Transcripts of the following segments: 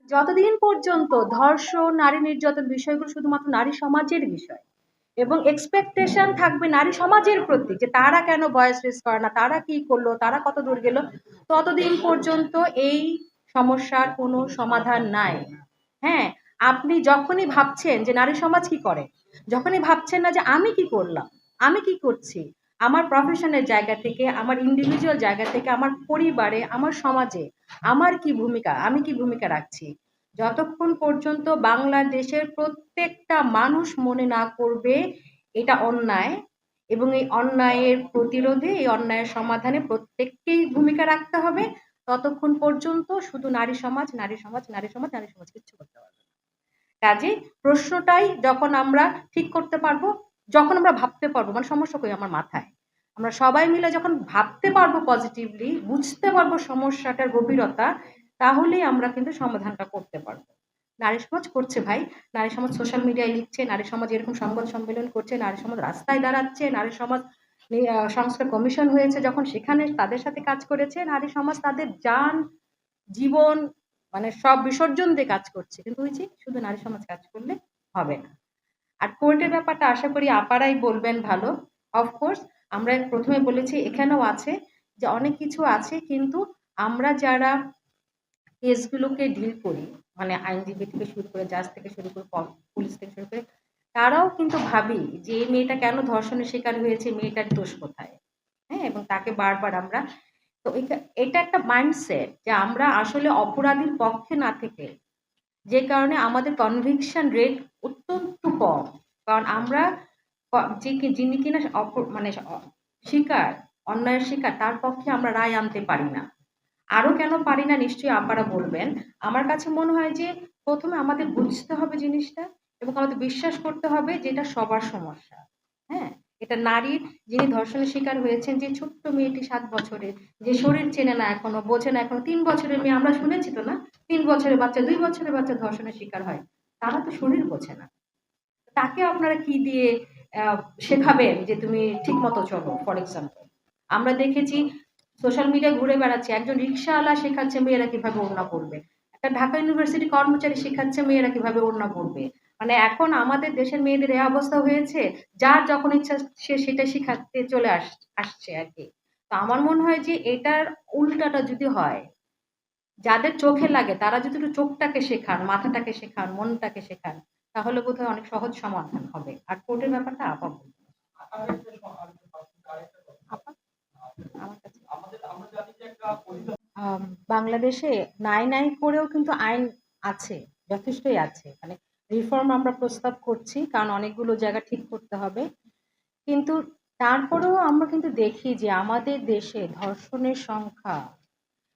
যতদিন পর্যন্ত ধর্ষণ, নারী নির্যাতন বিষয়গুলো শুধুমাত্র নারী সমাজের বিষয় এবং এক্সপেকটেশন থাকবে নারী সমাজের প্রতি যে তারা কেন ভয়েস রেজ করে না, তারা কি করলো, তারা কত দূর গেল, ততদিন পর্যন্ত এই সমস্যার কোনো সমাধান নাই। হ্যাঁ, আপনি যখনই ভাবছেন যে নারী সমাজ কি করে, যখনই ভাবছেন না যে আমি কি করলাম, আমি কি করছি, আমার প্রফেশনের জায়গা থেকে, আমার ইন্ডিভিজুয়াল জায়গা থেকে, আমার পরিবারে, আমার সমাজে আমার কি ভূমিকা, আমি কি ভূমিকা রাখছি, যতক্ষণ পর্যন্ত বাংলাদেশের প্রত্যেকটা মানুষ মনে না করবে এটা অন্যায় এবং এই অন্যায়ের প্রতিরোধে, এই অন্যায়ের সমাধানে প্রত্যেককেই ভূমিকা রাখতে হবে, ততক্ষণ পর্যন্ত শুধু নারী সমাজ, নারী সমাজ, নারী সমাজ, নারী সমাজ কিচ্ছু করতে পারবে না। কাজেই প্রশ্নটাই যখন আমরা ঠিক করতে পারবো, যখন আমরা ভাবতে পারবো, মানে সমস্যা কই আমার মাথায়, আমরা সবাই মিলে যখন ভাবতে পারবো পজিটিভলি, বুঝতে পারবো সমস্যাটার গভীরতা, তাহলেই আমরা কিন্তু সমাধানটা করতে পারবো। নারী সমাজ করছে ভাই, নারী সমাজ সোশ্যাল মিডিয়ায় লিখছে, নারী সমাজ এরকম সংবাদ সম্মেলন করছে, নারী সমাজ রাস্তায় দাঁড়াচ্ছে, নারী সমাজ সংস্কার কমিশন হয়েছে যখন সেখানে তাদের সাথে কাজ করেছে, নারী সমাজ তাদের যান জীবন মানে সব বিসর্জন দিয়ে কাজ করছে, কিন্তু ওই যে শুধু নারী সমাজ কাজ করলে হবে না। আর কোর্টের ব্যাপারটা আশা করি আপারাই বলবেন ভালো। অফকোর্স আমরা প্রথমে বলেছি এখানেও আছে যে অনেক কিছু আছে, কিন্তু আমরা যারা কেসগুলোকে ডিল করি, মানে আইনজীবী থেকে শুরু করে, জাজ থেকে শুরু করে, পুলিশ থেকে শুরু করে, তারাও কিন্তু ভাবি যে এই মেয়েটা কেন ধর্ষণের শিকার হয়েছে, মেয়েটার দোষ কোথায়। হ্যাঁ, এবং তাকে বারবার আমরা, তো এটা একটা মাইন্ডসেট যে আমরা আসলে অপরাধীর পক্ষে না থেকে, যে কারণে আমাদের কনভিকশন রেট অত্যন্ত কম। কারণ আমরা যে যিনি কিনা মানে শিকার, অন্যায়ের শিকার, তার পক্ষে আমরা রায় আনতে পারি না। আরো কেন পারি না নিশ্চয়ই আপনারা বলবেন। আমার কাছে মনে হয় যে প্রথমে আমাদের বুঝতে হবে জিনিসটা এবং আমাদের বিশ্বাস করতে হবে যে এটা সবার সমস্যা। হ্যাঁ, এটা নারীর, যিনি ধর্ষণের শিকার হয়েছেন, যে ছোট্ট মেয়েটি 7 বছরের, যে শরীর চেনে না এখনো, বোঝে না এখনো, 3 বছরের মেয়ে, আমরা শুনেছি তো না, 3 বছরের বাচ্চা, 2 বছরের বাচ্চা ধর্ষণের শিকার হয়, তারা তো শরীর বোঝে না। তাকে আপনারা কি দিয়ে আহ, শেখাবেন যে তুমি ঠিক মতো চলো? ফর এক্সাম্পল আমরা দেখেছি সোশ্যাল মিডিয়ায় ঘুরে বেড়াচ্ছে একজন রিক্সাওয়ালা শেখাচ্ছে মেয়েরা কিভাবে ওড়না পড়বে, একটা ঢাকা ইউনিভার্সিটি কর্মচারী শেখাচ্ছে মেয়েরা কিভাবে ওড়না পড়বে। মানে এখন আমাদের দেশের মেয়েদের এই অবস্থা হয়েছে, যার যখন ইচ্ছা সে সেটা শিখাতে চলে আসছে আর কি। তো আমার মনে হয় যে এটার উল্টাটা যদি হয়, যাদের চোখে লাগে তারা যদি একটু চোখটাকে শেখান, মাথাটাকে শেখান, মনটাকে শেখান, তাহলে বোধহয় অনেক সহজ সমাধান হবে। আর কোর্টের ব্যাপারটা আপা বলবেন। আপা আমার কাছে বাংলাদেশে নাই নাই করেও কিন্তু আইন আছে, যথেষ্টই আছে। মানে রিফর্ম আমরা প্রস্তাব করছি, কারণ অনেকগুলো জায়গা ঠিক করতে হবে। কিন্তু তারপরেও আমরা কিন্তু দেখি যে আমাদের দেশে ধর্ষণের সংখ্যা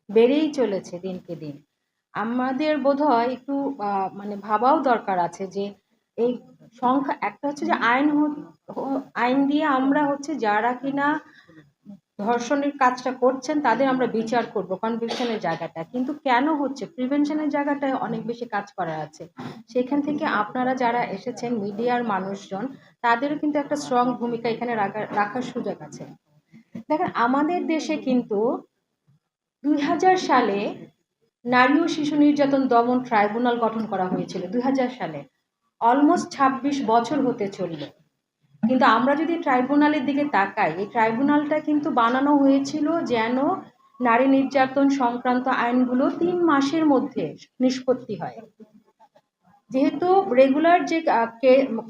বেড়েই চলেছে দিনকে দিন। আমাদের বোধহয় একটু মানে ভাবাও দরকার আছে যে এই সংখ্যা, একটা হচ্ছে যে আইন দিয়ে আমরা হচ্ছে যারা কিনা ধর্ষণের কাজটা করছেন তাদের আমরা বিচার করব কনভিকশনের জায়গাটা, কিন্তু কেন হচ্ছে প্রিভেনশনের জায়গাটায় অনেক বেশি কাজ করার আছে। সেখান থেকে আপনারা যারা এসেছেন মিডিয়ার মানুষজন, তাদেরও কিন্তু একটা স্ট্রং ভূমিকা এখানে রাখার সুযোগ আছে। দেখেন আমাদের দেশে কিন্তু 2000 সালে নারী ও শিশু নির্যাতন দমন ট্রাইব্যুনাল গঠন করা হয়েছিল, 2000 সালে। অলমোস্ট 26 বছর হতে চলল। কিন্তু আমরা যদি ট্রাইব্যুনালের দিকে তাকাই, এই ট্রাইব্যুনালটা কিন্তু বানানো হয়েছিল যেন নারী নির্যাতন সংক্রান্ত আইনগুলো 3 মাসের মধ্যে নিষ্পত্তি হয়। যেহেতু রেগুলার যে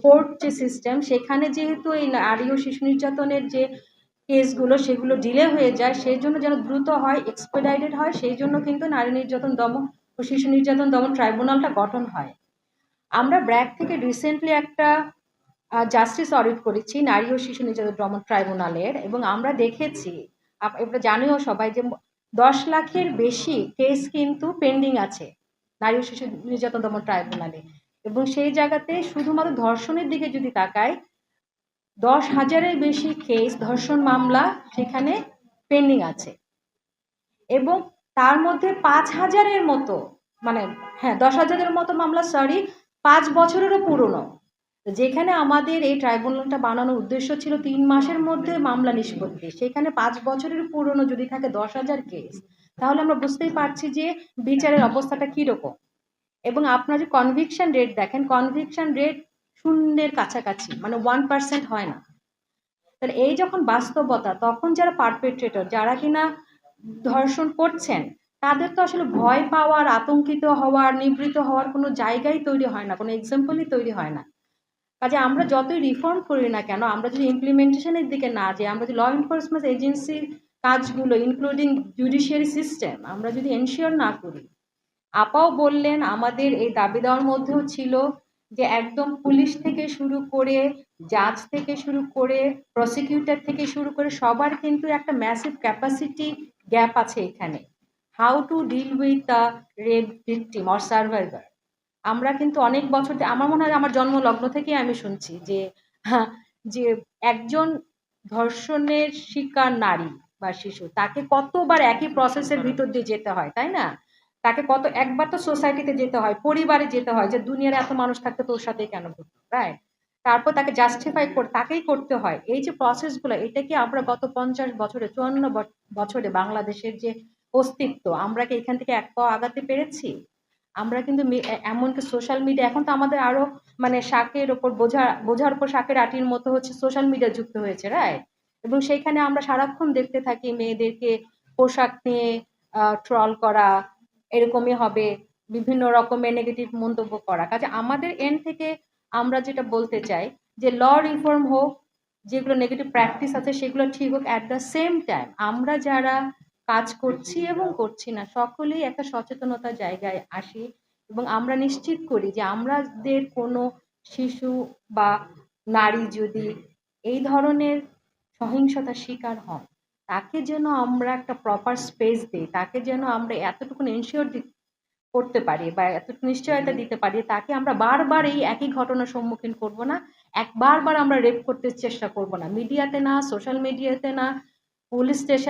কোর্ট যে সিস্টেম, সেখানে যেহেতু এই নারী ও শিশু নির্যাতনের যে কেসগুলো সেগুলো ডিলে হয়ে যায়, সেই জন্য যেন দ্রুত হয়, এক্সপেডাইটেড হয়, সেই জন্য কিন্তু নারী নির্যাতন দমন ও শিশু নির্যাতন দমন ট্রাইব্যুনালটা গঠন হয়। আমরা ব্র্যাক থেকে রিসেন্টলি একটা জাস্টিস অডিট করেছি নারী ও শিশু নির্যাতন দমন ট্রাইব্যুনালের, এবং আমরা দেখেছি, এটা জানিও সবাই, যে 10 লাখের বেশি কেস কিন্তু পেন্ডিং আছে নারী ও শিশু নির্যাতন দমন ট্রাইব্যুনালে। এবং সেই জায়গাতে শুধুমাত্র ধর্ষণের দিকে যদি তাকাই, 10,000-এর বেশি কেস, ধর্ষণ মামলা সেখানে পেন্ডিং আছে। এবং তার মধ্যে 5,000-এর মতো, মানে হ্যাঁ 10,000-এর মতো মামলা, সরি, 5 বছরেরও পুরনো। যেখানে আমাদের এই ট্রাইব্যুনালটা বানানোর উদ্দেশ্য ছিল 3 মাসের মধ্যে মামলা নিষ্পত্তি, সেখানে 5 বছরের পুরনো যদি থাকে 10,000 কেস, তাহলে আমরা বুঝতেই পারছি যে বিচারের অবস্থাটা কিরকম। এবং আপনার যে কনভিকশন রেট দেখেন, কনভিকশন রেট শূন্যের কাছাকাছি, মানে 1% হয় না। তাহলে এই যখন বাস্তবতা, তখন যারা পারপেট্রেটর, যারা কিনা ধর্ষণ করছেন, তাদের তো আসলে ভয় পাওয়ার, আতঙ্কিত হওয়ার, নিবৃত হওয়ার কোনো জায়গাই তৈরি হয় না, কোনো এক্সাম্পলই তৈরি হয় না। কাজে আমরা যতই রিফর্ম করি না কেন, আমরা যদি ইমপ্লিমেন্টেশনের দিকে না যাই, আমরা যদি ল এনফোর্সমেন্ট এজেন্সির কাজগুলো ইনক্লুডিং জুডিশিয়ারি সিস্টেম আমরা যদি এনশিওর না করি, আপাও বললেন আমাদের এই দাবি দেওয়ার মধ্যেও ছিল যে একদম পুলিশ থেকে শুরু করে, জাজ থেকে শুরু করে, প্রসিকিউটর থেকে শুরু করে সবার কিন্তু একটা ম্যাসিভ ক্যাপাসিটি গ্যাপ আছে এখানে। How to deal with the rape victim or survivor. আমরা কিন্তু অনেক বছর আমার মনে হয় আমার জন্ম লগ্ন থেকে আমি শুনছি যে যে একজন ধর্ষণের শিকার নারী বা শিশু, তাকে কতবার একই প্রসেসের ভিতর দিয়ে যেতে হয়, তাই না? তাকে কত একবার তো সোসাইটিতে যেতে হয়, পরিবারে যেতে হয়, যে দুনিয়ার এত মানুষ থাকতে তোর সাথে কেন ঘটতো, রাইট? তারপর তাকে জাস্টিফাই করে তাকেই করতে হয়। এই যে প্রসেসগুলো, এটা কি আমরা গত 50 বছরে, 54 বছরে বাংলাদেশের যে অস্তিত্ব, আমরা কি এখান থেকে এক পাও আগাতে পেরেছি? আমরা কিন্তু এমনকি সোশ্যাল মিডিয়া এখন তো আমাদের আরো মানে শাকের ওপর বোঝার উপর শাকের আটির মতো হচ্ছে সোশ্যাল মিডিয়া যুক্ত হয়েছে, রাইট? এবং সেইখানে আমরা সারাক্ষণ দেখতে থাকি মেয়েদেরকে পোশাক নিয়ে ট্রল করা, এরকমই হবে, বিভিন্ন রকমের নেগেটিভ মন্তব্য করা। কাজে আমাদের এন্ড থেকে আমরা যেটা বলতে চাই যে ল রিফর্ম হোক, যেগুলো নেগেটিভ প্র্যাকটিস আছে সেগুলো ঠিক হোক, অ্যাট দ্য সেম টাইম আমরা যারা কাজ করছি এবং করছি না সকলেই একটা সচেতনতা জায়গায় আসি এবং আমরা নিশ্চিত করি যে আমাদের কোনো শিশু বা নারী যদি এই ধরনের সহিংসতার শিকার হন, তাকে যেন আমরা একটা প্রপার স্পেস দিই, তাকে যেন আমরা এতটুকু এনশিওর করতে পারি বা এতটুকু নিশ্চয়তা দিতে পারি, তাকে আমরা বারবার এই একই ঘটনার সম্মুখীন করব না, বারবার আমরা রেপ করতে চেষ্টা করব না, মিডিয়াতে না, সোশ্যাল মিডিয়াতে না, পুলিশ স্টেশন